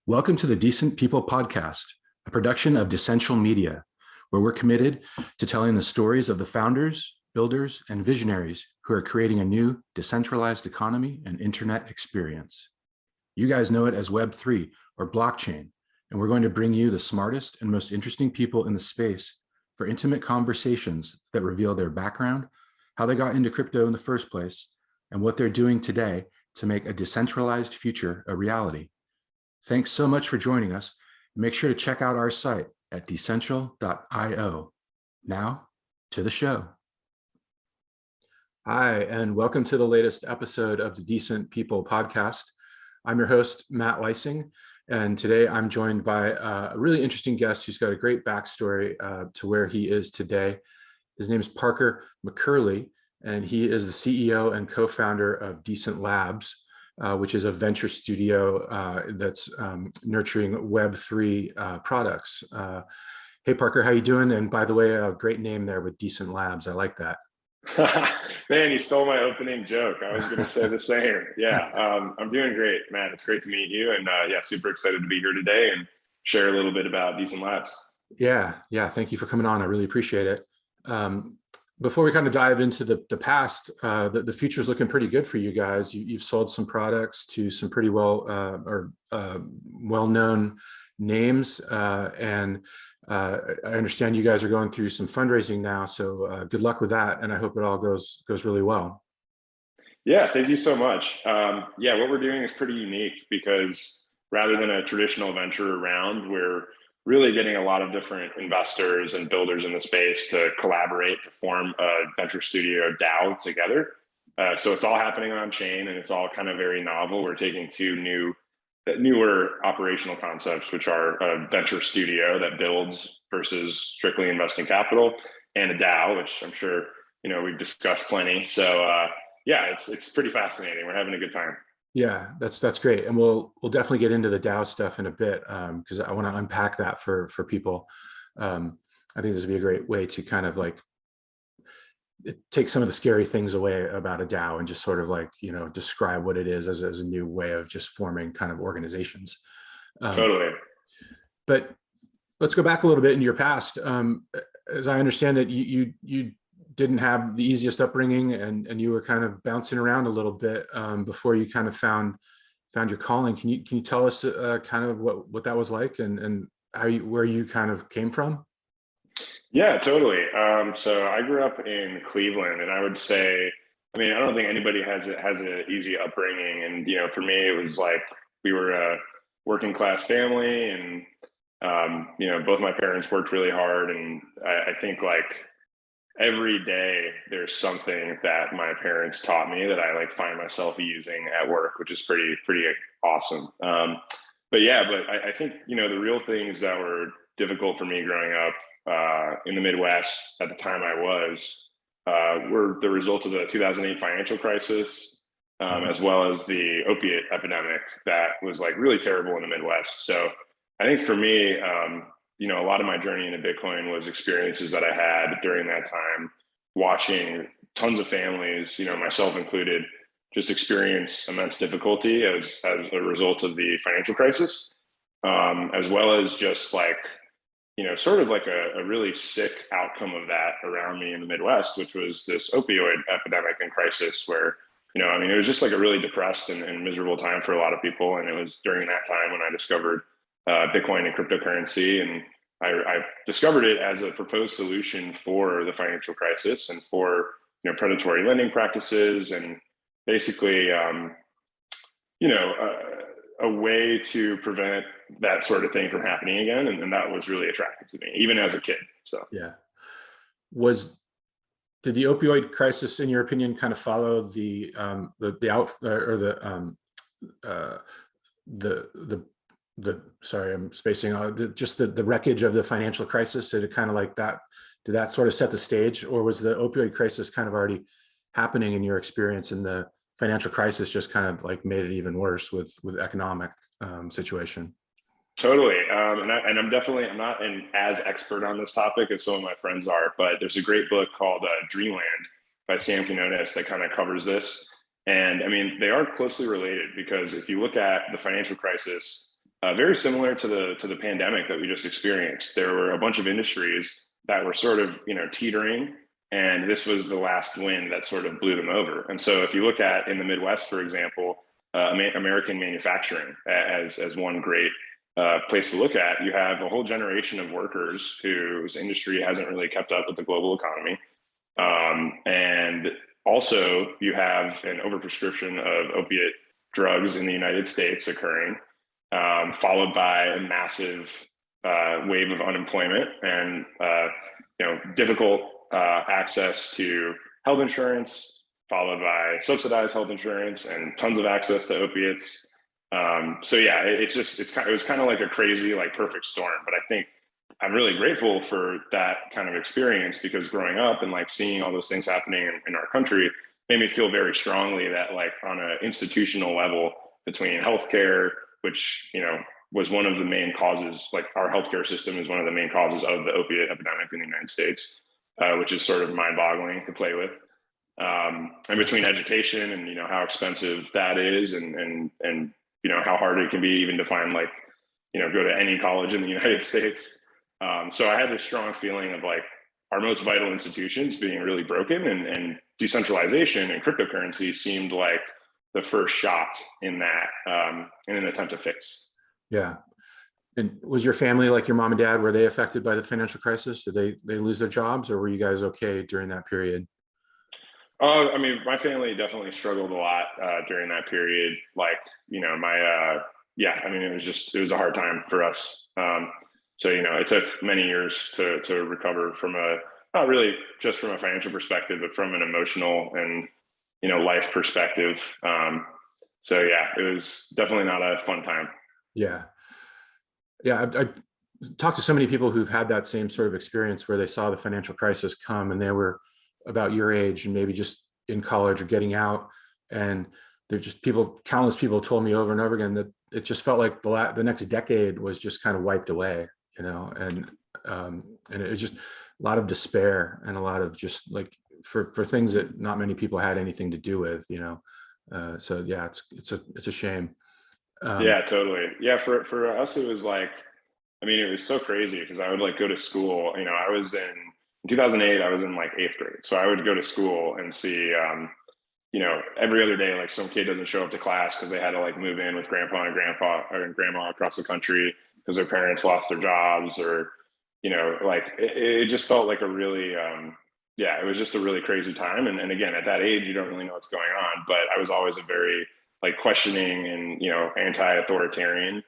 Welcome to the Decent People Podcast, a production of Decentral Media, where we're committed to telling the stories of the founders, builders, and visionaries who are creating a new decentralized economy and internet experience. You guys know it as Web3 or blockchain, and we're going to bring you the smartest and most interesting people in the space for intimate conversations that reveal their background, how they got into crypto in the first place, and what they're doing today to make a decentralized future a reality. Thanks so much for joining us. Make sure to check out our site at decentral.io. Now, to the show. Hi, and welcome to the latest episode of the Decent People Podcast. I'm your host, Matt Leising, and today I'm joined by a really interesting guest who's got a great backstory to where he is today. His name is Parker McCurley, and he is the CEO and co-founder of Decent Labs, which is a venture studio that's nurturing Web3 products. Hey, Parker, how you doing? And by the way, a great name there with Decent Labs. I like that. Man, you stole my opening joke. I was going to say the same. Yeah, I'm doing great, Matt. It's great to meet you. And yeah, super excited to be here today and share a little bit about Decent Labs. Yeah. Thank you for coming on. I really appreciate it. Before we kind of dive into the past, the future is looking pretty good for you guys. You've sold some products to some pretty well-known names, and I understand you guys are going through some fundraising now. So good luck with that, and I hope it all goes really well. Yeah, thank you so much. Yeah, what we're doing is pretty unique because rather than a traditional venture round, we're really getting a lot of different investors and builders in the space to collaborate to form a venture studio DAO together. So it's all happening on chain and it's all kind of very novel. We're taking two newer operational concepts, which are a venture studio that builds versus strictly investing capital, and a DAO, which I'm sure we've discussed plenty. So yeah, it's pretty fascinating. We're having a good time. Yeah, that's great, and we'll definitely get into the DAO stuff in a bit because I want to unpack that for people. I think this would be a great way to kind of like take some of the scary things away about a DAO and just sort of like describe what it is as a new way of just forming kind of organizations. Totally. But let's go back a little bit into your past. As I understand it, you didn't have the easiest upbringing and you were kind of bouncing around a little bit before you kind of found your calling. Can you tell us kind of what that was like and where you kind of came from? Yeah, totally. So I grew up in Cleveland, and I would say, I don't think anybody has an easy upbringing. And for me, it was like we were a working class family, and both my parents worked really hard, and I think like every day there's something that my parents taught me that I like find myself using at work, which is pretty awesome. But I think the real things that were difficult for me growing up in the Midwest at the time I was were the result of the 2008 financial crisis, as well as the opiate epidemic that was like really terrible in the Midwest. So I think for me, a lot of my journey into Bitcoin was experiences that I had during that time, watching tons of families, myself included, just experience immense difficulty as a result of the financial crisis, as well as just like, sort of like a really sick outcome of that around me in the Midwest, which was this opioid epidemic and crisis where, it was just like a really depressed and miserable time for a lot of people. And it was during that time when I discovered Bitcoin and cryptocurrency. And I discovered it as a proposed solution for the financial crisis and for, predatory lending practices and basically, a way to prevent that sort of thing from happening again. And that was really attractive to me, even as a kid. So, yeah. Did the opioid crisis, in your opinion, kind of follow the sorry, I'm spacing out, just the wreckage of the financial crisis? Did it kind of like that? Did that sort of set the stage, or was the opioid crisis kind of already happening in your experience, and the financial crisis just kind of like made it even worse with economic situation? Totally. And I'm not as expert on this topic as some of my friends are, but there's a great book called Dreamland by Sam Quinones that kind of covers this. And they are closely related because if you look at the financial crisis very similar to the pandemic that we just experienced. There were a bunch of industries that were sort of, teetering, and this was the last wind that sort of blew them over. And so if you look at in the Midwest, for example, American manufacturing as one great place to look at, you have a whole generation of workers whose industry hasn't really kept up with the global economy. And also you have an overprescription of opiate drugs in the United States occurring, followed by a massive wave of unemployment and difficult access to health insurance, followed by subsidized health insurance and tons of access to opiates. So yeah, it was kind of like a crazy, like perfect storm. But I think I'm really grateful for that kind of experience, because growing up and like seeing all those things happening in our country made me feel very strongly that, like, on an institutional level, between healthcare, which was one of the main causes, like our healthcare system is one of the main causes of the opiate epidemic in the United States, which is sort of mind-boggling to play with. And between education and how expensive that is, and how hard it can be even to find, like, go to any college in the United States. So I had this strong feeling of, like, our most vital institutions being really broken, and decentralization and cryptocurrency seemed like the first shot in that, in an attempt to fix. Yeah. And was your family, like your mom and dad, were they affected by the financial crisis? Did they lose their jobs, or were you guys okay during that period? I mean, my family definitely struggled a lot during that period. Like, yeah, I mean, it was a hard time for us. So, it took many years to recover from not really just from a financial perspective, but from an emotional and, life perspective. So yeah, it was definitely not a fun time. Yeah. Yeah. I've talked to so many people who've had that same sort of experience, where they saw the financial crisis come and they were about your age and maybe just in college or getting out. And there's just countless people told me over and over again that it just felt like the next decade was just kind of wiped away, and it was just a lot of despair and a lot of just, like, for things that not many people had anything to do with, so yeah, it's a shame. Yeah, totally. Yeah, for us, it was like, I mean, it was so crazy because I would, like, go to school. I was in 2008. I was in, like, eighth grade, so I would go to school and see, every other day, like, some kid doesn't show up to class because they had to, like, move in with grandpa and grandma across the country because their parents lost their jobs, or like, it just felt like a really, yeah, it was just a really crazy time. And again, at that age, you don't really know what's going on. But I was always a very, like, questioning and anti-authoritarian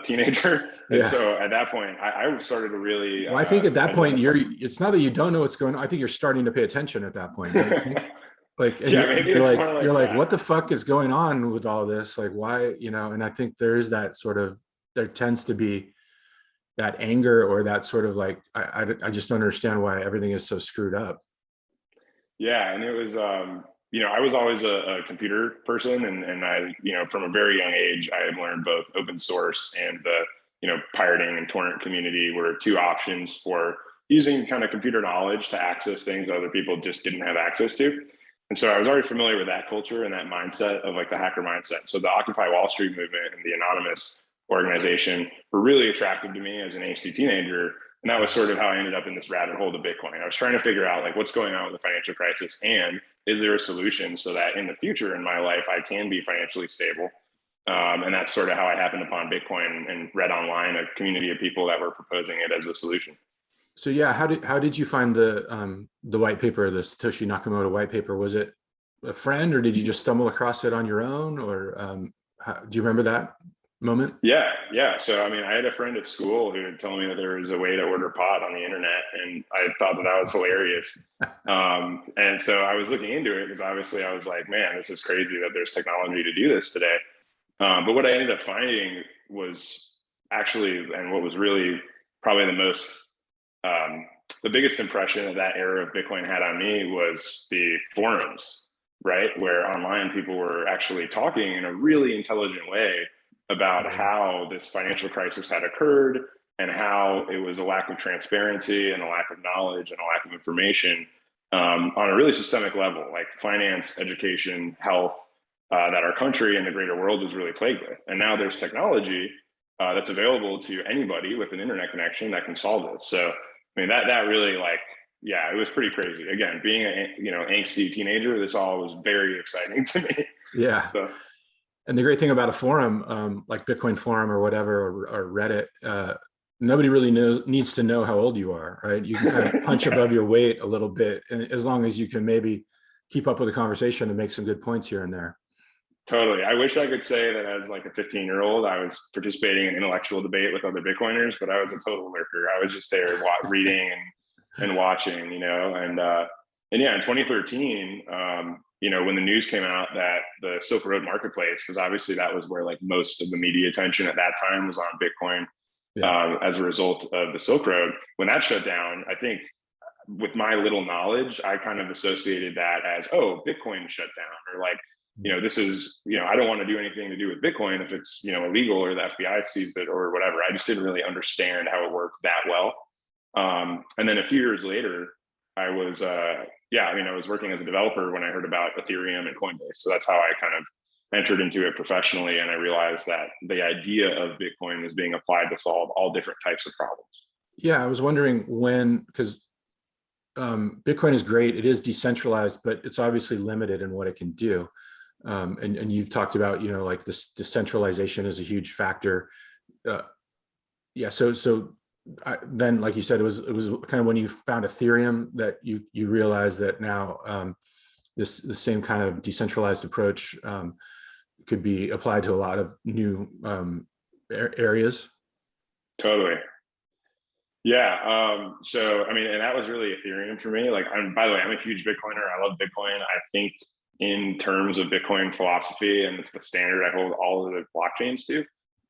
teenager. And Yeah. so at that point, I started to really Well, I think at that point, it's not that you don't know what's going on. I think you're starting to pay attention at that point, don't you think? Like, and yeah, maybe you're it's like, more like you're like, that. what the fuck is going on with all this? Like, why, and I think there is that sort of, there tends to be that anger, or that sort of, like, I just don't understand why everything is so screwed up. Yeah, and it was, I was always a computer person, and I, from a very young age, I had learned both open source and the, pirating and torrent community were two options for using kind of computer knowledge to access things that other people just didn't have access to. And so I was already familiar with that culture and that mindset of, like, the hacker mindset. So the Occupy Wall Street movement and the anonymous organization were really attractive to me as an angsty teenager. And that was sort of how I ended up in this rabbit hole to Bitcoin. I was trying to figure out, like, what's going on with the financial crisis, and is there a solution so that in the future in my life I can be financially stable. And that's sort of how I happened upon Bitcoin and read online a community of people that were proposing it as a solution. So yeah, how did you find the white paper, the Satoshi Nakamoto white paper? Was it a friend, or did you just stumble across it on your own, or do you remember that moment? Yeah. So, I mean, I had a friend at school who had told me that there was a way to order pot on the internet, and I thought that was hilarious. And so I was looking into it because obviously I was like, man, this is crazy that there's technology to do this today. But what I ended up finding was actually, and what was really probably the biggest impression of that era of Bitcoin had on me was the forums, right? Where online people were actually talking in a really intelligent way about how this financial crisis had occurred, and how it was a lack of transparency and a lack of knowledge and a lack of information, on a really systemic level, like finance, education, health, that our country and the greater world is really plagued with. And now there's technology that's available to anybody with an internet connection that can solve this. So, I mean, that really like, yeah, it was pretty crazy. Again, being a, angsty teenager, this all was very exciting to me. Yeah. So, And the great thing about a forum, like Bitcoin forum or whatever, or Reddit, nobody really needs to know how old you are, right? You can kind of punch yeah, above your weight a little bit, and as long as you can maybe keep up with the conversation and make some good points here and there. totally. I wish I could say that as like a 15-year-old, I was participating in intellectual debate with other Bitcoiners, but I was a total lurker. I was just there reading and watching, and yeah, in 2013, when the news came out that the Silk Road marketplace, because obviously that was where like most of the media attention at that time was on Bitcoin, Yeah. as a result of the Silk Road. When that shut down, I think with my little knowledge, I kind of associated that as, oh, Bitcoin shut down, or like, this is, I don't want to do anything to do with Bitcoin if it's, illegal or the FBI sees it or whatever. I just didn't really understand how it worked that well. And then a few years later, I was, I was working as a developer when I heard about Ethereum and Coinbase. So that's how I kind of entered into it professionally. And I realized that the idea of Bitcoin was being applied to solve all different types of problems. Yeah, I was wondering when, because Bitcoin is great. It is decentralized, but it's obviously limited in what it can do. And you've talked about, like this decentralization is a huge factor. Yeah. So then, like you said, it was kind of when you found Ethereum that you realized that now the same kind of decentralized approach could be applied to a lot of new areas. Totally. Yeah. So, I mean, and that was really Ethereum for me. Like, by the way, I'm a huge Bitcoiner. I love Bitcoin. I think in terms of Bitcoin philosophy, and it's the standard I hold all of the blockchains to.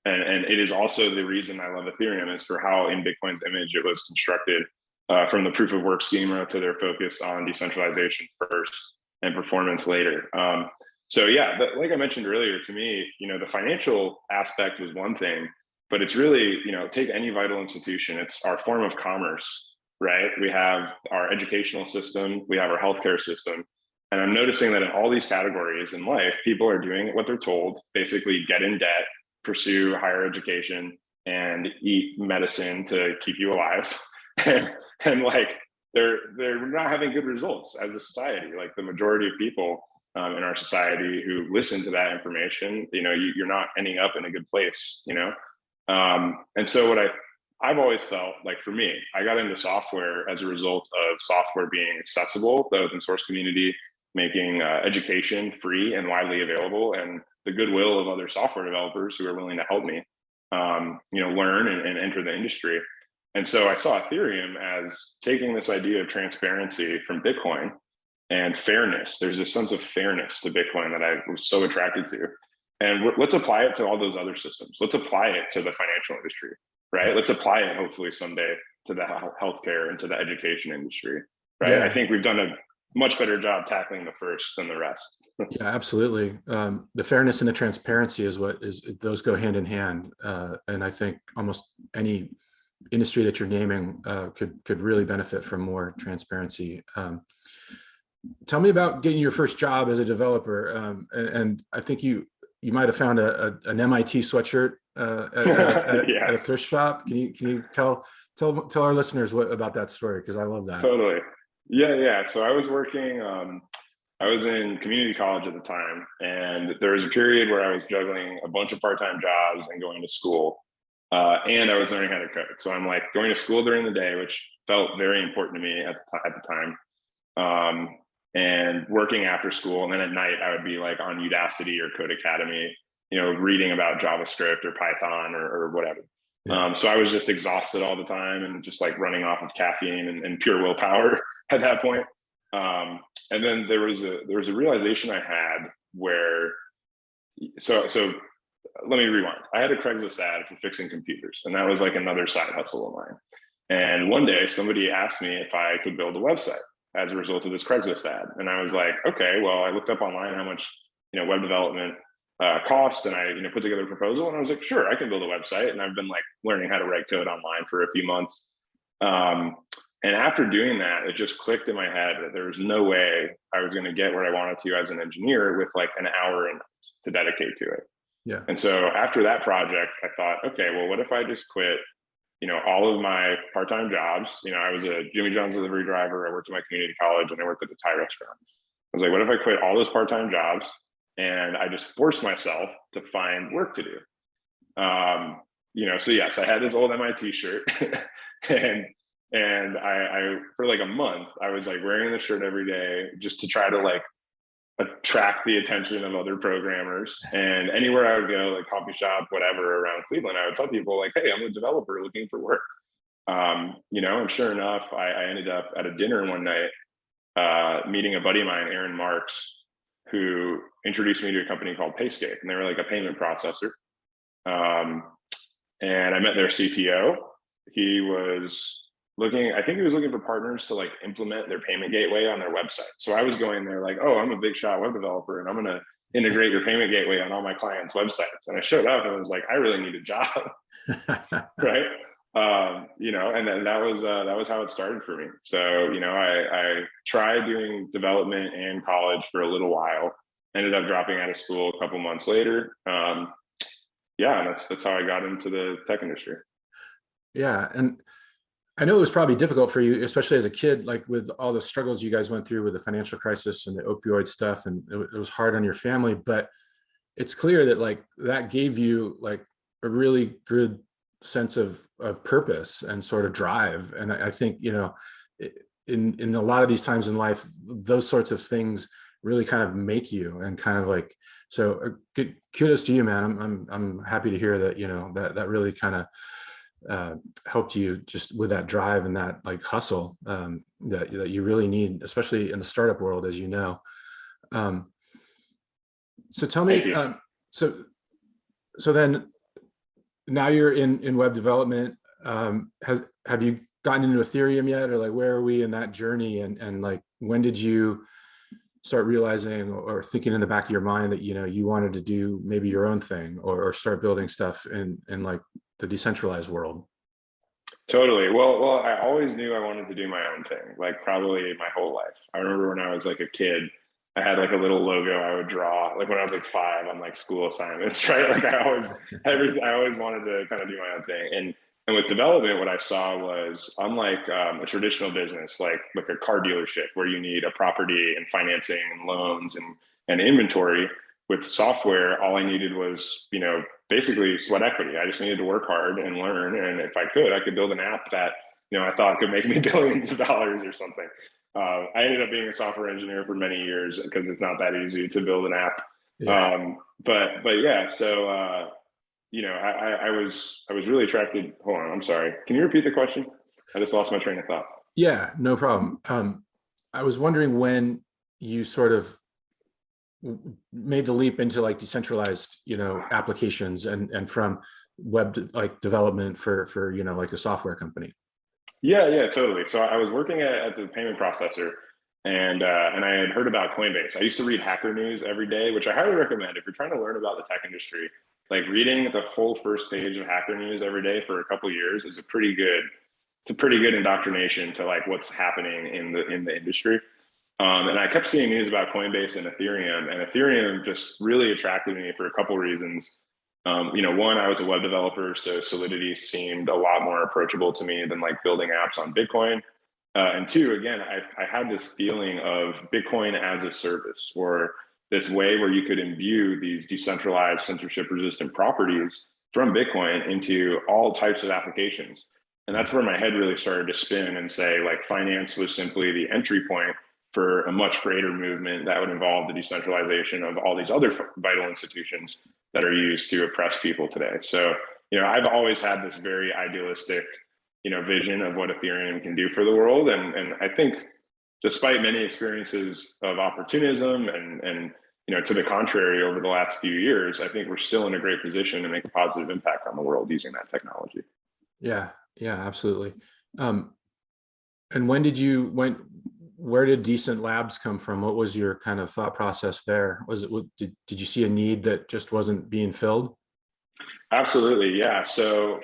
And it is also the reason I love Ethereum is for how in Bitcoin's image it was constructed, from the proof of work schema to their focus on decentralization first and performance later. So yeah, like I mentioned earlier, to me, the financial aspect was one thing, but it's really, take any vital institution, it's our form of commerce, right? We have our educational system, we have our healthcare system. And I'm noticing that in all these categories in life, people are doing what they're told, basically get in debt, pursue higher education, and eat medicine to keep you alive. and like, they're not having good results as a society. Like the majority of people in our society who listen to that information, you're not ending up in a good place, and so what I've always felt like, for me, I got into software as a result of software being accessible, the open source community making education free and widely available, and the goodwill of other software developers who are willing to help me, learn and enter the industry. And so I saw Ethereum as taking this idea of transparency from Bitcoin and fairness. There's a sense of fairness to Bitcoin that I was so attracted to. And let's apply it to all those other systems. Let's apply it to the financial industry, right? Let's apply it hopefully someday to the healthcare and to the education industry, right? Yeah. I think we've done a much better job tackling the first than the rest. Yeah, absolutely. The fairness and the transparency those go hand in hand. And I think almost any industry that you're naming could really benefit from more transparency. Tell me about getting your first job as a developer. And I think you might have found an MIT sweatshirt at a thrift shop. Can you tell our listeners about that story? Because I love that. Totally. Yeah. So I was working, I was in community college at the time, and there was a period where I was juggling a bunch of part-time jobs and going to school, and I was learning how to code. So I'm like going to school during the day, which felt very important to me at the time, and working after school. And then at night, I would be like on Udacity or Code Academy, reading about JavaScript or Python or whatever. Yeah. So I was just exhausted all the time and just like running off of caffeine and pure willpower at that point. And then there was a realization I had where, so let me rewind. I had a Craigslist ad for fixing computers, and that was like another side hustle of mine. And one day somebody asked me if I could build a website as a result of this Craigslist ad. And I was like, okay, well, I looked up online how much, web development cost, and I, put together a proposal, and I was like, sure, I can build a website. And I've been like learning how to write code online for a few months. And after doing that, it just clicked in my head that there was no way I was going to get where I wanted to as an engineer with like an hour to dedicate to it. Yeah. And so after that project, I thought, okay, well, what if I just quit, all of my part-time jobs? I was a Jimmy John's delivery driver. I worked at my community college and I worked at the Thai restaurant. I was like, what if I quit all those part-time jobs and I just forced myself to find work to do? So yes, I had this old M.I.T shirt and I for like a month, I was like wearing the shirt every day just to try to like attract the attention of other programmers. And anywhere I would go, like coffee shop, whatever around Cleveland, I would tell people like, hey, I'm a developer looking for work. And sure enough, I ended up at a dinner one night, meeting a buddy of mine, Aaron Marks, who introduced me to a company called Payscape, and they were like a payment processor. And I met their CTO. He was I think he was looking for partners to like implement their payment gateway on their website. So I was going there like, oh, I'm a big shot web developer and I'm going to integrate your payment gateway on all my clients' websites. And I showed up and I was like, I really need a job. Right. And then that was how it started for me. So, I tried doing development in college for a little while, ended up dropping out of school a couple months later. And that's how I got into the tech industry. Yeah. And I know it was probably difficult for you, especially as a kid, like with all the struggles you guys went through with the financial crisis and the opioid stuff, and it was hard on your family, but it's clear that like that gave you like a really good sense of purpose and sort of drive. And I think, in a lot of these times in life, those sorts of things really kind of make you and kind of like, so good kudos to you, man. I'm happy to hear that, that really kind of helped you just with that drive and that like hustle that you really need, especially in the startup world, as you know. So tell me, so then now you're in web development. Have you gotten into Ethereum yet, or like where are we in that journey? And like when did you start realizing or thinking in the back of your mind that you wanted to do maybe your own thing or start building stuff in like the decentralized world? Totally. Well, I always knew I wanted to do my own thing, like probably my whole life. I remember when I was like a kid, I had like a little logo I would draw, like when I was like 5 on like school assignments, right? Like I always wanted to kind of do my own thing. And with development, what I saw was unlike a traditional business, like a car dealership where you need a property and financing and loans and inventory. With software, all I needed was, basically sweat equity. I just needed to work hard and learn. And if I could build an app that, I thought could make me billions of dollars or something. I ended up being a software engineer for many years because it's not that easy to build an app. Yeah. But yeah, so, I was really attracted. Hold on, I'm sorry. Can you repeat the question? I just lost my train of thought. Yeah, no problem. I was wondering when you sort of made the leap into like decentralized, applications and from web like development for like a software company. Yeah, totally. So I was working at the payment processor, and I had heard about Coinbase. I used to read Hacker News every day, which I highly recommend if you're trying to learn about the tech industry. Like reading the whole first page of Hacker News every day for a couple of years is a pretty good indoctrination to like what's happening in the industry. And I kept seeing news about Coinbase and Ethereum just really attracted me for a couple of reasons. One, I was a web developer, so Solidity seemed a lot more approachable to me than like building apps on Bitcoin. And two, again, I had this feeling of Bitcoin as a service, or this way where you could imbue these decentralized, censorship-resistant properties from Bitcoin into all types of applications. And that's where my head really started to spin and say, like, finance was simply the entry point for a much greater movement that would involve the decentralization of all these other vital institutions that are used to oppress people today. So, I've always had this very idealistic, vision of what Ethereum can do for the world. And I think despite many experiences of opportunism and to the contrary over the last few years, I think we're still in a great position to make a positive impact on the world using that technology. Yeah, absolutely. And where did Decent Labs come from? What was your kind of thought process there? Did you see a need that just wasn't being filled? Absolutely, yeah. So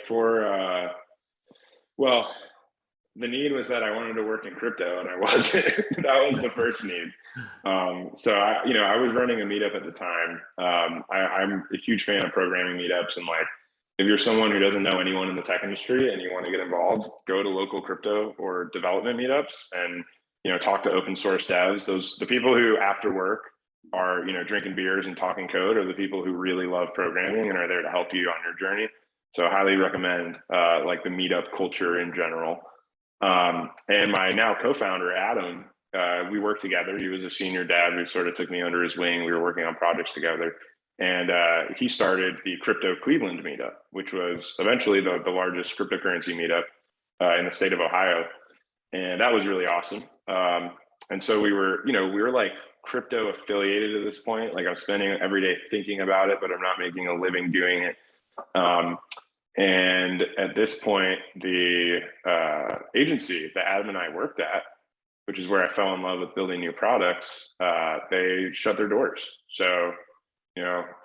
the need was that I wanted to work in crypto, and I wasn't. That was the first need. So I was running a meetup at the time. I'm a huge fan of programming meetups, and like, if you're someone who doesn't know anyone in the tech industry and you want to get involved, go to local crypto or development meetups and talk to open source devs. The people who after work are drinking beers and talking code are the people who really love programming and are there to help you on your journey. So I highly recommend like the meetup culture in general. And my now co-founder, Adam, we worked together. He was a senior dev who sort of took me under his wing. We were working on projects together. And he started the Crypto Cleveland meetup, which was eventually the largest cryptocurrency meetup in the state of Ohio. And that was really awesome. And so we were like crypto affiliated at this point. Like, I'm spending every day thinking about it, but I'm not making a living doing it. And at this point, the agency that Adam and I worked at, which is where I fell in love with building new products, they shut their doors. So,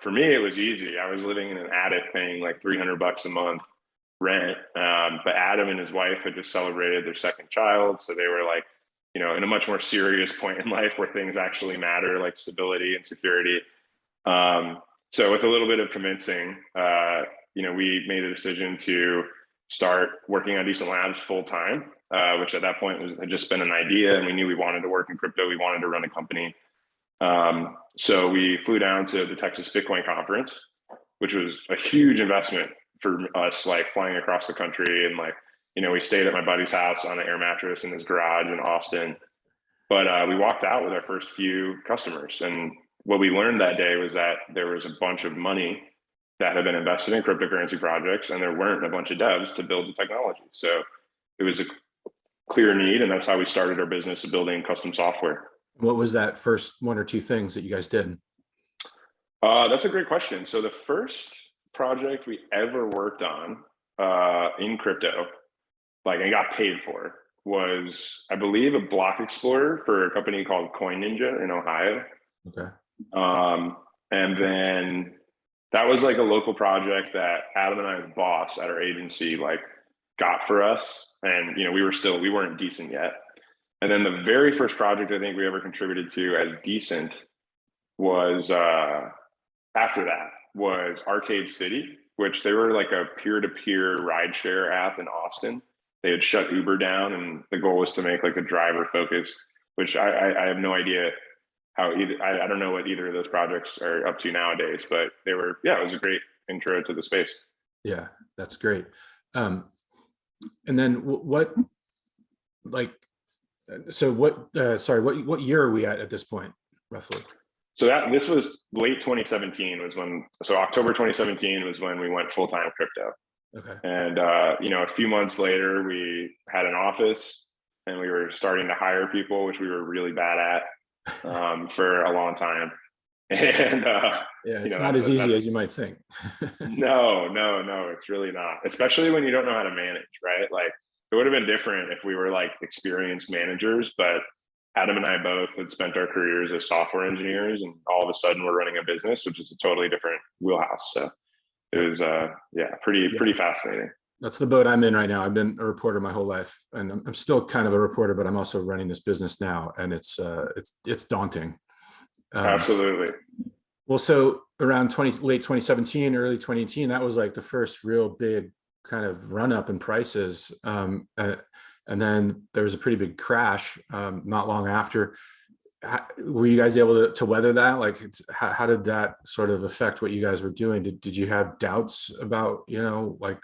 for me, it was easy. I was living in an attic paying like $300 a month rent. But Adam and his wife had just celebrated their second child. So they were like, in a much more serious point in life where things actually matter, like stability and security. So with a little bit of convincing, we made a decision to start working on Decent Labs full time, which at that point had just been an idea, and we knew we wanted to work in crypto. We wanted to run a company. So we flew down to the Texas Bitcoin conference, which was a huge investment for us, like flying across the country. And like, we stayed at my buddy's house on an air mattress in his garage in Austin. But we walked out with our first few customers. And what we learned that day was that there was a bunch of money that had been invested in cryptocurrency projects, and there weren't a bunch of devs to build the technology. So it was a clear need, and that's how we started our business of building custom software. What was that first one or two things that you guys did? That's a great question. So the first project we ever worked on in crypto, like, and got paid for, was, I believe, a block explorer for a company called Coin Ninja in Ohio. Okay. And then that was like a local project that Adam and I's boss at our agency like got for us. And we weren't decent yet. And then the very first project I think we ever contributed to as decent was after that was Arcade City, which they were like a peer-to-peer rideshare app in Austin. They had shut Uber down, and the goal was to make like a driver focus, which I have no idea how either, I don't know what either of those projects are up to nowadays, but it was a great intro to the space. Yeah, that's great. And then what year are we at this point, roughly? So this was late 2017 October 2017 was when we went full-time crypto. Okay. And, a few months later, we had an office and we were starting to hire people, which we were really bad at for a long time. And it's not as easy as you might think. No, it's really not, especially when you don't know how to manage, right? Like, it would have been different if we were like experienced managers, but Adam and I both had spent our careers as software engineers, and all of a sudden we're running a business, which is a totally different wheelhouse. So it was pretty fascinating. That's the boat I'm in right now. I've been a reporter my whole life, and I'm still kind of a reporter, but I'm also running this business now, and it's daunting. Absolutely. Well, so around late 2017, early 2018, that was like the first real big kind of run up in prices. And then there was a pretty big crash not long after. Were you guys able to weather that? Like, how did that sort of affect what you guys were doing? Did you have doubts about, like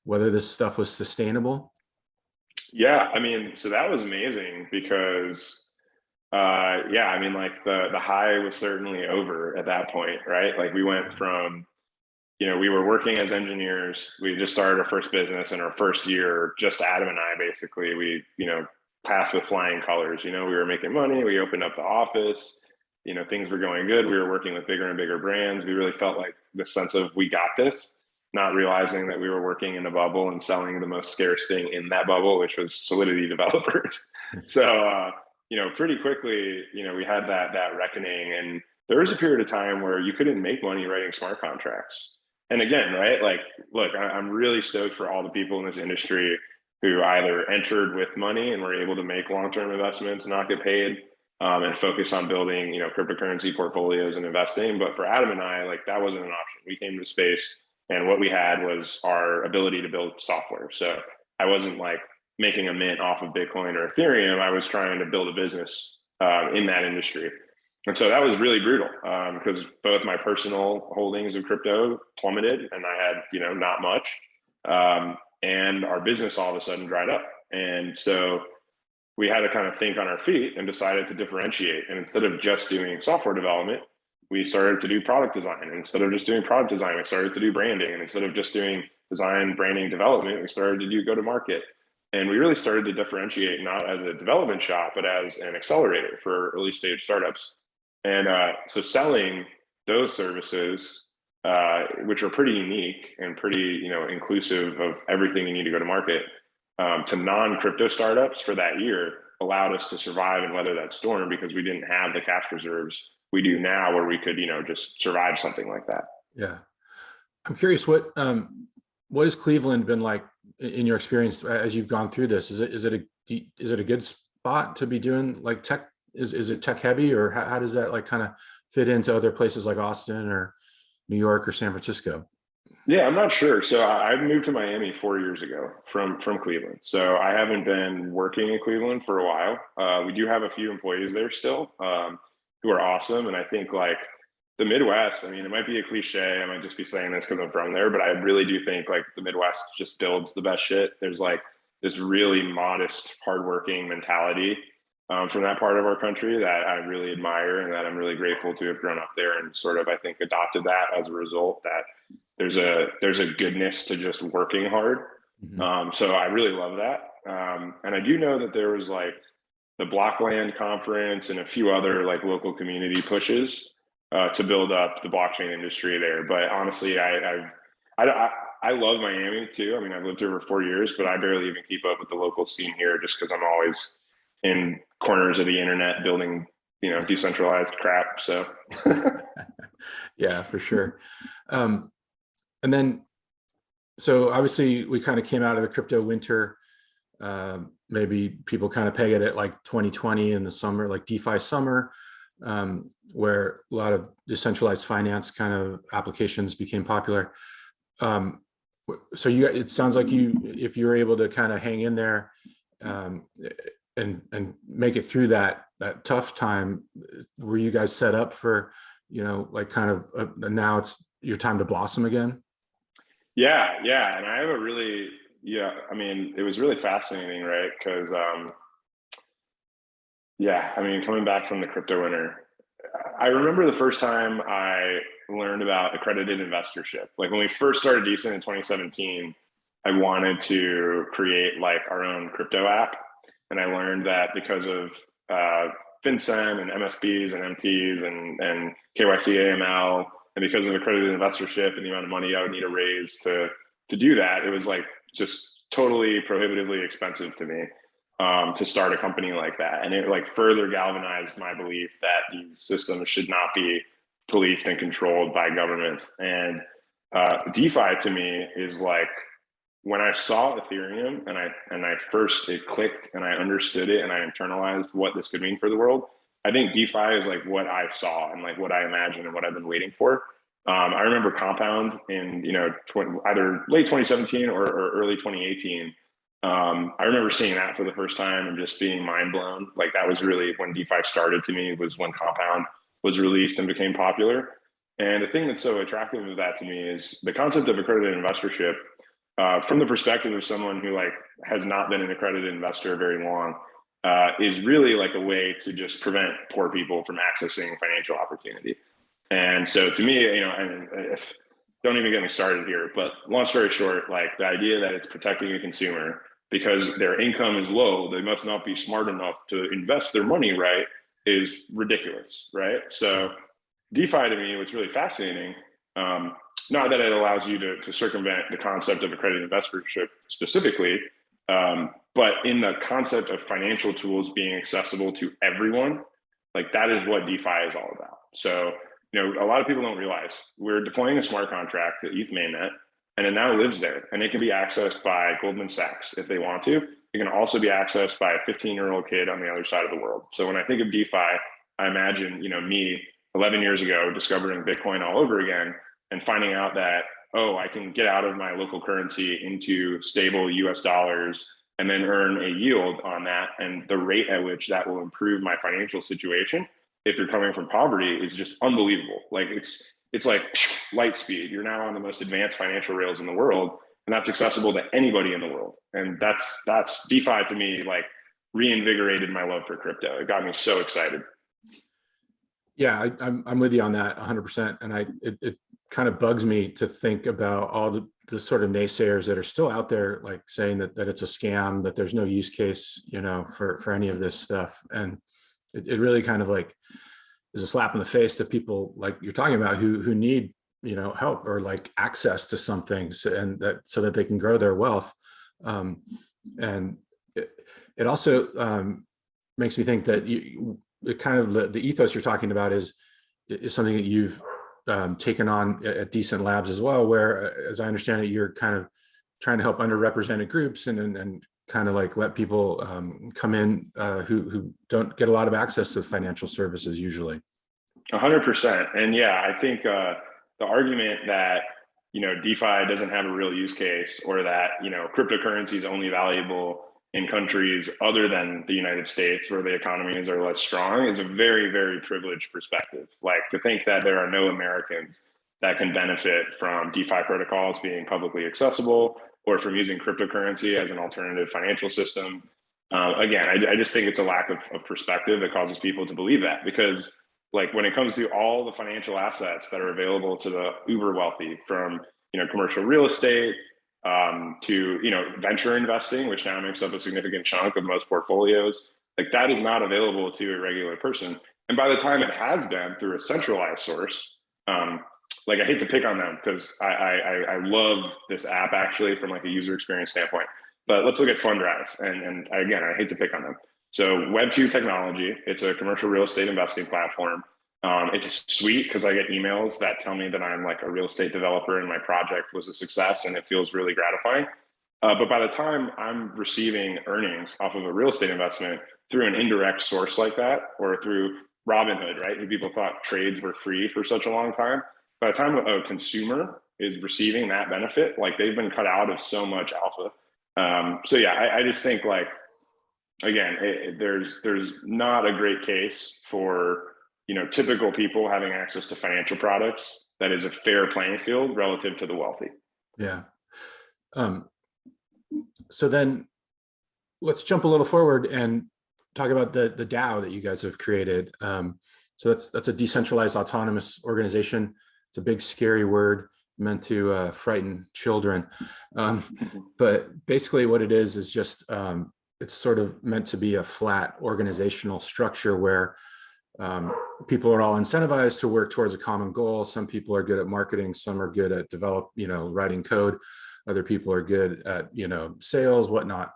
whether this stuff was sustainable? Yeah, I mean, so that was amazing because, like the high was certainly over at that point, right? Like, we went from, we were working as engineers. We just started our first business in our first year, just Adam and I, basically. We, passed with flying colors. We were making money. We opened up the office. Things were going good. We were working with bigger and bigger brands. We really felt like the sense of, we got this, not realizing that we were working in a bubble and selling the most scarce thing in that bubble, which was Solidity developers. So, pretty quickly, we had that reckoning. And there was a period of time where you couldn't make money writing smart contracts. And again, right, like, look, I'm really stoked for all the people in this industry who either entered with money and were able to make long-term investments and not get paid, and focus on building, cryptocurrency portfolios and investing. But for Adam and I, like, that wasn't an option. We came to the space, and what we had was our ability to build software. So I wasn't like making a mint off of Bitcoin or Ethereum. I was trying to build a business in that industry. And so that was really brutal, because both my personal holdings of crypto plummeted and I had, not much. And our business all of a sudden dried up. And so we had to kind of think on our feet and decided to differentiate. And instead of just doing software development, we started to do product design. And instead of just doing product design, we started to do branding. And instead of just doing design, branding, development, we started to do go-to-market. And we really started to differentiate, not as a development shop, but as an accelerator for early stage startups. And so selling those services, which are pretty unique and pretty, inclusive of everything you need to go to market, to non-crypto startups for that year allowed us to survive and weather that storm, because we didn't have the cash reserves we do now where we could, just survive something like that. Yeah. I'm curious, what has Cleveland been like in your experience as you've gone through this? Is it a good spot to be doing like tech? Is it tech heavy, or how does that like kind of fit into other places like Austin or New York or San Francisco? Yeah, I'm not sure. So I moved to Miami 4 years ago from Cleveland. So I haven't been working in Cleveland for a while. We do have a few employees there still, who are awesome. And I think like the Midwest, I mean, it might be a cliche. I might just be saying this because I'm from there, but I really do think like the Midwest just builds the best shit. There's like this really modest, hardworking mentality from that part of our country that I really admire, and that I'm really grateful to have grown up there and sort of, I think, adopted that as a result, that there's a goodness to just working hard. Mm-hmm. So I really love that. And I do know that there was like the Blockland conference and a few other like local community pushes to build up the blockchain industry there. But honestly, I love Miami too. I mean, I've lived here for 4 years, but I barely even keep up with the local scene here, just because I'm always in corners of the internet building, decentralized crap. So Yeah, for sure. And then, so obviously we kind of came out of the crypto winter. Maybe people kind of peg it at like 2020 in the summer, like DeFi summer, where a lot of decentralized finance kind of applications became popular. So it sounds like if you're able to kind of hang in there, and make it through that tough time, were you guys set up for, like kind of now it's your time to blossom again? yeah. And I have I mean, it was really fascinating, right? Because I mean, coming back from the crypto winter, I remember the first time I learned about accredited investorship. Like when we first started Decent in 2017, I wanted to create like our own crypto app. And I learned that because of FinCEN and MSBs and MTs and KYC AML, and because of accredited investorship and the amount of money I would need to raise to do that, it was like just totally prohibitively expensive to me to start a company like that. And it like further galvanized my belief that these systems should not be policed and controlled by government. And DeFi to me is like, when I saw Ethereum and it clicked and I understood it and I internalized what this could mean for the world, I think DeFi is like what I saw and like what I imagined and what I've been waiting for. I remember Compound in either late 2017 or early 2018. I remember seeing that for the first time and just being mind blown. Like that was really when DeFi started to me, was when Compound was released and became popular. And the thing that's so attractive of that to me is the concept of accredited investorship. From the perspective of someone who like has not been an accredited investor very long, is really like a way to just prevent poor people from accessing financial opportunity. And so to me, don't even get me started here, but long story short, like the idea that it's protecting a consumer because their income is low, they must not be smart enough to invest their money right, is ridiculous, right? So DeFi to me was really fascinating. Not that it allows you to circumvent the concept of accredited investorship specifically, but in the concept of financial tools being accessible to everyone, like that is what DeFi is all about. So, a lot of people don't realize we're deploying a smart contract to ETH mainnet, and it now lives there, and it can be accessed by Goldman Sachs if they want to. It can also be accessed by a 15-year-old kid on the other side of the world. So when I think of DeFi, I imagine, me 11 years ago discovering Bitcoin all over again and finding out that, oh, I can get out of my local currency into stable US dollars and then earn a yield on that. And the rate at which that will improve my financial situation, if you're coming from poverty, is just unbelievable. Like it's like light speed. You're now on the most advanced financial rails in the world, and that's accessible to anybody in the world. And that's DeFi to me, like reinvigorated my love for crypto. It got me so excited. Yeah, I'm with you on that 100%. And it kind of bugs me to think about all the sort of naysayers that are still out there, like saying that it's a scam, that there's no use case, for any of this stuff. And it really kind of like is a slap in the face to people like you're talking about who need, help or like access to something, so that they can grow their wealth. And it also makes me think that the ethos you're talking about is something that you've taken on at Decent Labs as well, where, as I understand it, you're kind of trying to help underrepresented groups and kind of like let people come in who don't get a lot of access to financial services usually. 100%. And yeah, I think the argument that, DeFi doesn't have a real use case, or that, cryptocurrency is only valuable in countries other than the United States where the economies are less strong, is a very, very privileged perspective. Like, to think that there are no Americans that can benefit from DeFi protocols being publicly accessible, or from using cryptocurrency as an alternative financial system. Again, I just think it's a lack of perspective that causes people to believe that, because like when it comes to all the financial assets that are available to the uber wealthy, from commercial real estate to venture investing, which now makes up a significant chunk of most portfolios, like that is not available to a regular person. And by the time it has been through a centralized source, like I hate to pick on them because I love this app actually from like a user experience standpoint, but let's look at Fundrise. And again, I hate to pick on them. So Web2 technology, it's a commercial real estate investing platform. It's sweet because I get emails that tell me that I'm like a real estate developer and my project was a success, and it feels really gratifying. But by the time I'm receiving earnings off of a real estate investment through an indirect source like that, or through Robinhood, right, who people thought trades were free for such a long time, by the time a consumer is receiving that benefit, like they've been cut out of so much alpha. So yeah, I just think like, again, there's not a great case for typical people having access to financial products that is a fair playing field relative to the wealthy. Yeah. So then let's jump a little forward and talk about the DAO that you guys have created. So that's a decentralized autonomous organization. It's a big, scary word meant to frighten children. But basically what it is just, it's sort of meant to be a flat organizational structure where people are all incentivized to work towards a common goal. Some people are good at marketing, some are good at writing code. Other people are good at, sales, whatnot.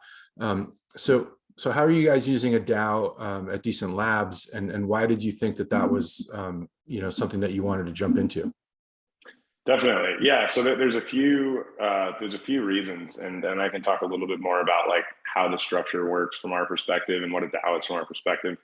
So how are you guys using a DAO at Decent Labs, and why did you think that was, something that you wanted to jump into? Definitely. Yeah. So there's a few reasons, and I can talk a little bit more about like how the structure works from our perspective and what a DAO is from our perspective.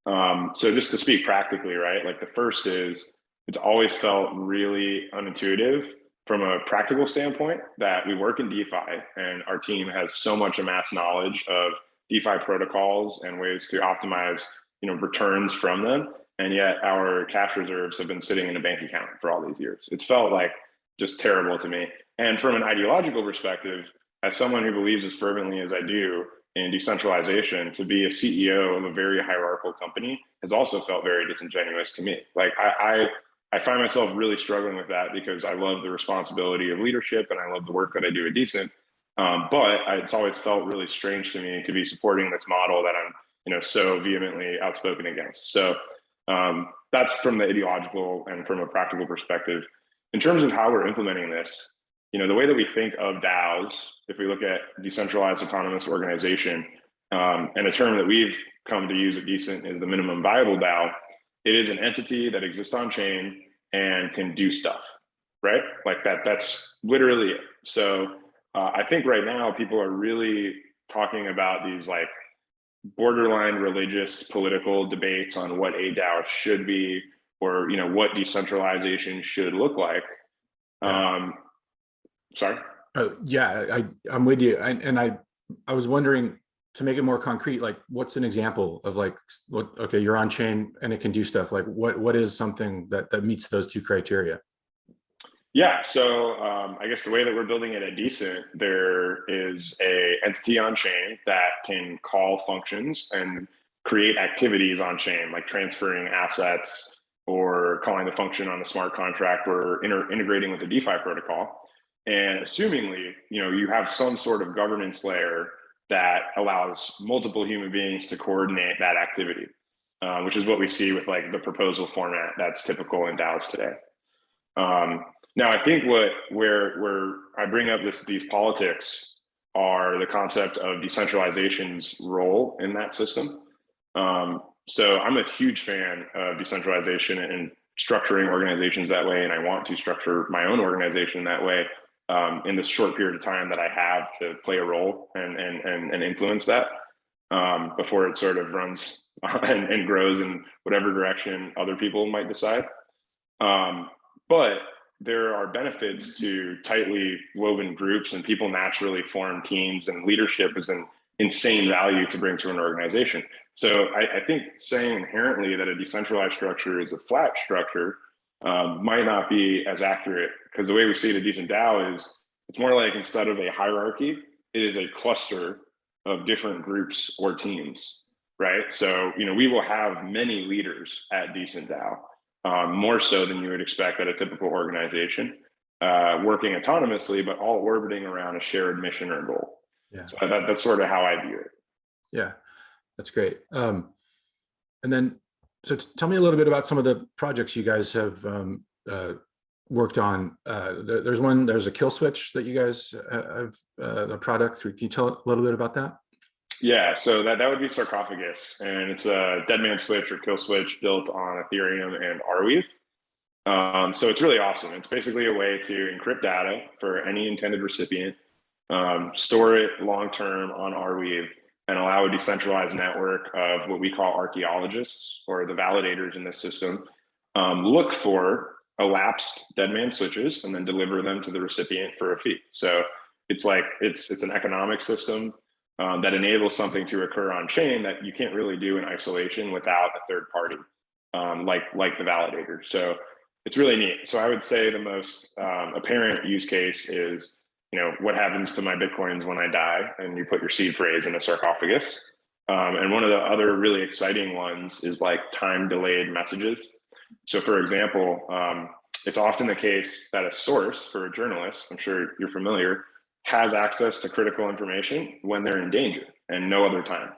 So just to speak practically, right? Like the first is, it's always felt really unintuitive from a practical standpoint that we work in DeFi and our team has so much amassed knowledge of DeFi protocols and ways to optimize, returns from them. And yet our cash reserves have been sitting in a bank account for all these years. It's felt like just terrible to me. And from an ideological perspective, as someone who believes as fervently as I do in decentralization, to be a CEO of a very hierarchical company has also felt very disingenuous to me. Like I find myself really struggling with that because I love the responsibility of leadership and I love the work that I do at Decent. But it's always felt really strange to me to be supporting this model that I'm, so vehemently outspoken against. So that's from the ideological and from a practical perspective. In terms of how we're implementing this, the way that we think of DAOs, if we look at decentralized autonomous organization, and a term that we've come to use at Decent is the minimum viable DAO. It is an entity that exists on chain and can do stuff, right? Like that's literally it. So I think right now people are really talking about these like borderline religious political debates on what a DAO should be, or what decentralization should look like. Yeah. Sorry. Yeah, I'm with you. And I was wondering, to make it more concrete, like what's an example of like, what, okay, you're on chain and it can do stuff, like what is something that meets those two criteria? Yeah, so I guess the way that we're building it at Decent, there is a entity on chain that can call functions and create activities on chain, like transferring assets or calling the function on a smart contract or integrating with a DeFi protocol. And assumingly, you have some sort of governance layer that allows multiple human beings to coordinate that activity, which is what we see with like the proposal format that's typical in DAOs today. Now, I think where I bring up these politics are the concept of decentralization's role in that system. So I'm a huge fan of decentralization and structuring organizations that way, and I want to structure my own organization that way in this short period of time that I have to play a role and influence that before it sort of runs and grows in whatever direction other people might decide. But there are benefits to tightly woven groups, and people naturally form teams, and leadership is an insane value to bring to an organization. So I think saying inherently that a decentralized structure is a flat structure might not be as accurate, because the way we see it at Decent DAO is it's more like, instead of a hierarchy, it is a cluster of different groups or teams, right? So, we will have many leaders at Decent DAO. More so than you would expect at a typical organization, working autonomously, but all orbiting around a shared mission or goal. Yeah. So that's sort of how I view it. Yeah, that's great. And then, so tell me a little bit about some of the projects you guys have worked on. There's a kill switch that you guys have, a product. Can you tell a little bit about that? Yeah, so that would be Sarcophagus, and it's a dead man switch or kill switch built on Ethereum and Arweave. So it's really awesome. It's basically a way to encrypt data for any intended recipient, store it long-term on Arweave, and allow a decentralized network of what we call archaeologists, or the validators in this system, look for elapsed dead man switches and then deliver them to the recipient for a fee. So it's like, it's an economic system that enables something to occur on chain that you can't really do in isolation without a third party, like the validator. So it's really neat. So I would say the most apparent use case is, what happens to my Bitcoins when I die, and you put your seed phrase in a sarcophagus. And one of the other really exciting ones is like time delayed messages. So for example, it's often the case that a source for a journalist, I'm sure you're familiar, has access to critical information when they're in danger and no other time.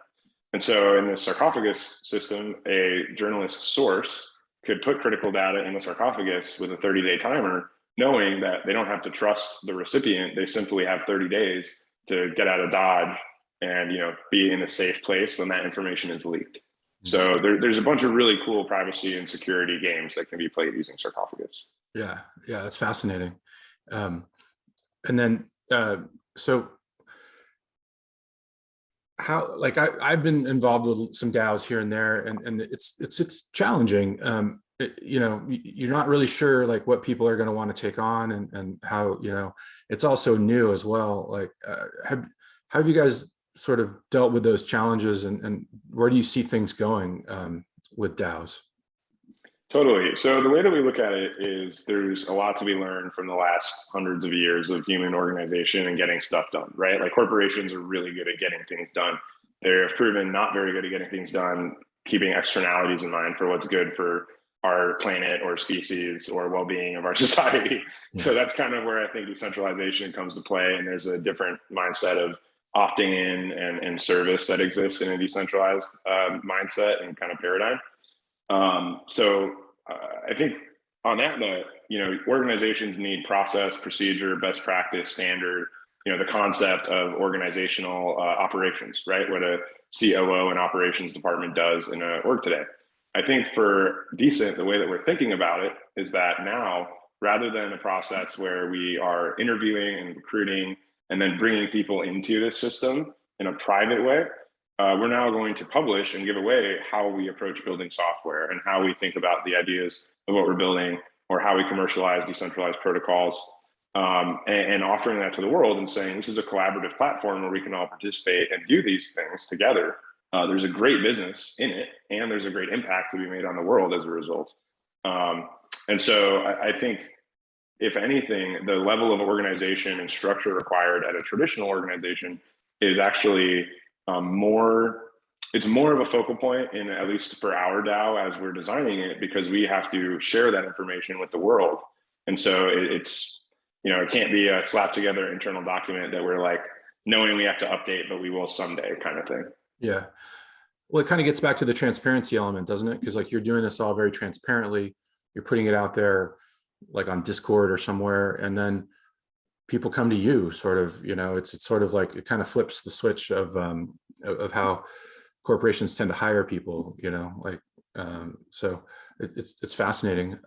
And so in the sarcophagus system, a journalist source could put critical data in the sarcophagus with a 30-day timer, knowing that they don't have to trust the recipient. They simply have 30 days to get out of Dodge and be in a safe place when that information is leaked. So there's a bunch of really cool privacy and security games that can be played using sarcophagus. Yeah, that's fascinating. And then so how, like I've been involved with some DAOs here and there, and it's challenging. You're not really sure like what people are going to want to take on, and how, it's also new as well. Like have you guys sort of dealt with those challenges, and where do you see things going with DAOs? Totally. So the way that we look at it is there's a lot to be learned from the last hundreds of years of human organization and getting stuff done, right? Like corporations are really good at getting things done. They have proven not very good at getting things done, keeping externalities in mind for what's good for our planet or species or well-being of our society. Yeah. So that's kind of where I think decentralization comes to play. And there's a different mindset of opting in and service that exists in a decentralized mindset and kind of paradigm. I think on that note, organizations need process, procedure, best practice, standard, the concept of organizational operations, right? What a COO and operations department does in an org today. I think for Decent, the way that we're thinking about it is that now rather than a process where we are interviewing and recruiting and then bringing people into this system in a private way. We're now going to publish and give away how we approach building software and how we think about the ideas of what we're building, or how we commercialize decentralized protocols, and offering that to the world and saying, this is a collaborative platform where we can all participate and do these things together. There's a great business in it, and there's a great impact to be made on the world as a result. And so I think, if anything, the level of organization and structure required at a traditional organization is actually it's more of a focal point, in at least for our DAO as we're designing it, because we have to share that information with the world. And so it's, it can't be a slap together internal document that we're like knowing we have to update, but we will someday kind of thing. Yeah. Well, it kind of gets back to the transparency element, doesn't it? Because like you're doing this all very transparently, you're putting it out there like on Discord or somewhere, and then people come to you sort of, it's sort of like, it kind of flips the switch of how corporations tend to hire people, so it's fascinating.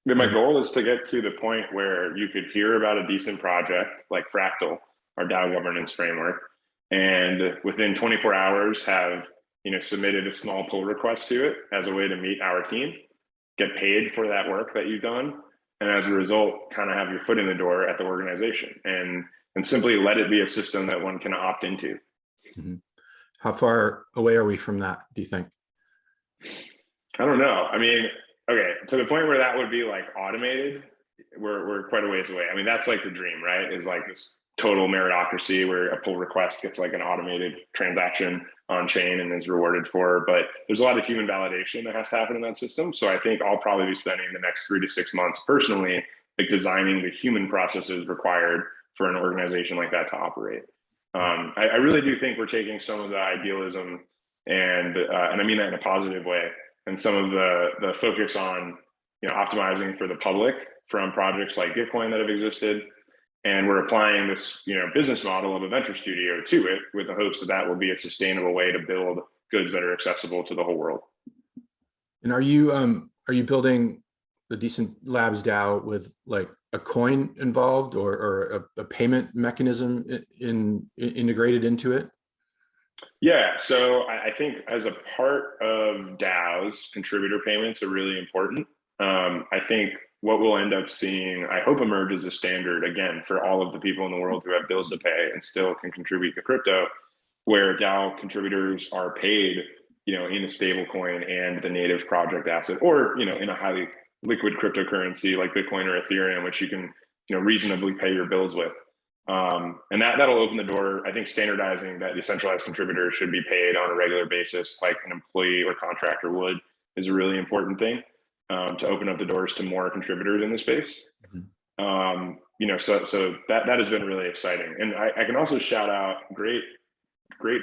My goal is to get to the point where you could hear about a decent project like Fractal, our DAO governance framework, and within 24 hours have submitted a small pull request to it as a way to meet our team, get paid for that work that you've done, and as a result kind of have your foot in the door at the organization, and simply let it be a system that one can opt into. Mm-hmm. How far away are we from that, do you think? I don't know. I mean, okay, to the point where that would be like automated, we're quite a ways away. I mean, that's like the dream, right? Is like this total meritocracy where a pull request gets like an automated transaction on chain and is rewarded for. But there's a lot of human validation that has to happen in that system. So I think I'll probably be spending the next 3 to 6 months personally, like designing the human processes required for an organization like that to operate. I really do think we're taking some of the idealism and I mean that in a positive way, and some of the focus on optimizing for the public from projects like Gitcoin that have existed, and we're applying this business model of a venture studio to it with the hopes that that will be a sustainable way to build goods that are accessible to the whole world. And are you building the Decent Labs DAO with like a coin involved, or a payment mechanism integrated into it? Yeah, so I think as a part of DAOs, contributor payments are really important. I think what we'll end up seeing, I hope, emerge as a standard, again, for all of the people in the world who have bills to pay and still can contribute to crypto, where DAO contributors are paid, in a stable coin and the native project asset, or, in a highly liquid cryptocurrency like Bitcoin or Ethereum, which you can, reasonably pay your bills with. And that'll open the door. I think standardizing that decentralized contributors should be paid on a regular basis, like an employee or contractor would, is a really important thing, to open up the doors to more contributors in the space. Mm-hmm. So that has been really exciting. And I can also shout out great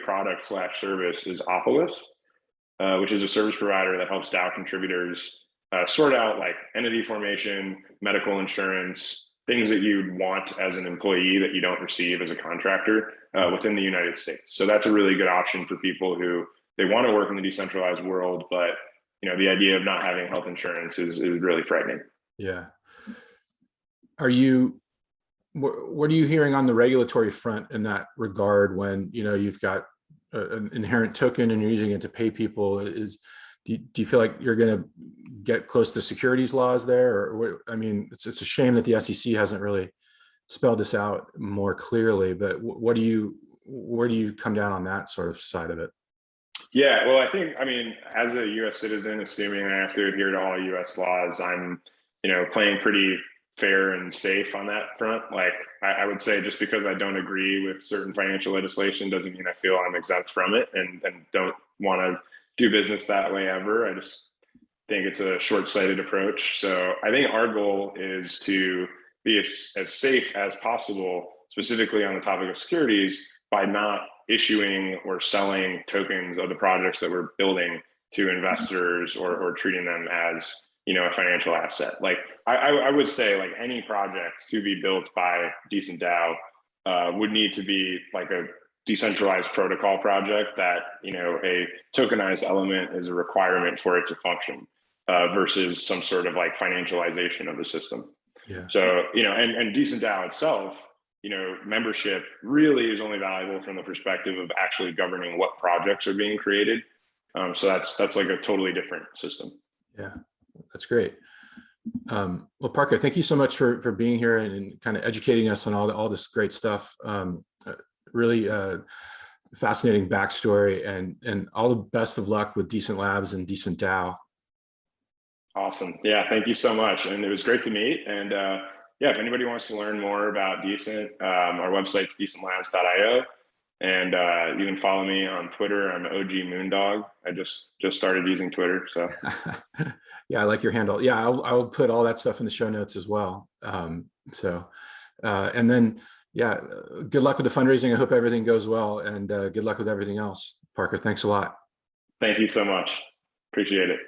product / service is Opolis, which is a service provider that helps DAO contributors sort out like entity formation, medical insurance, things that you'd want as an employee that you don't receive as a contractor within the United States. So that's a really good option for people who they want to work in the decentralized world, but the idea of not having health insurance is really frightening. Yeah. What are you hearing on the regulatory front in that regard when you've got an inherent token and you're using it to pay people? Do you feel like you're going to get close to securities laws there? Or I mean, it's a shame that the SEC hasn't really spelled this out more clearly, but where do you come down on that sort of side of it? Yeah, well, I mean, as a U.S. citizen, assuming I have to adhere to all U.S. laws, I'm, playing pretty fair and safe on that front. Like, I would say just because I don't agree with certain financial legislation doesn't mean I feel I'm exempt from it and don't want to do business that way ever. I just think it's a short-sighted approach. So I think our goal is to be as safe as possible, specifically on the topic of securities, by not issuing or selling tokens of the projects that we're building to investors or treating them as a financial asset. Like I would say, like, any project to be built by Decent DAO would need to be like a decentralized protocol project that a tokenized element is a requirement for it to function. versus some sort of like financialization of the system. Yeah. So, and Decent DAO itself, membership really is only valuable from the perspective of actually governing what projects are being created. So that's like a totally different system. Yeah, that's great. Well, Parker, thank you so much for being here and kind of educating us on all this great stuff. Really fascinating backstory, and all the best of luck with Decent Labs and Decent DAO. Awesome. Yeah, thank you so much. And it was great to meet. And yeah, if anybody wants to learn more about Decent, our website's decentlabs.io. And you can follow me on Twitter. I'm OG Moondog. I just started using Twitter. So yeah, I like your handle. Yeah, I'll put all that stuff in the show notes as well. And then, yeah, good luck with the fundraising. I hope everything goes well, and good luck with everything else. Parker, thanks a lot. Thank you so much. Appreciate it.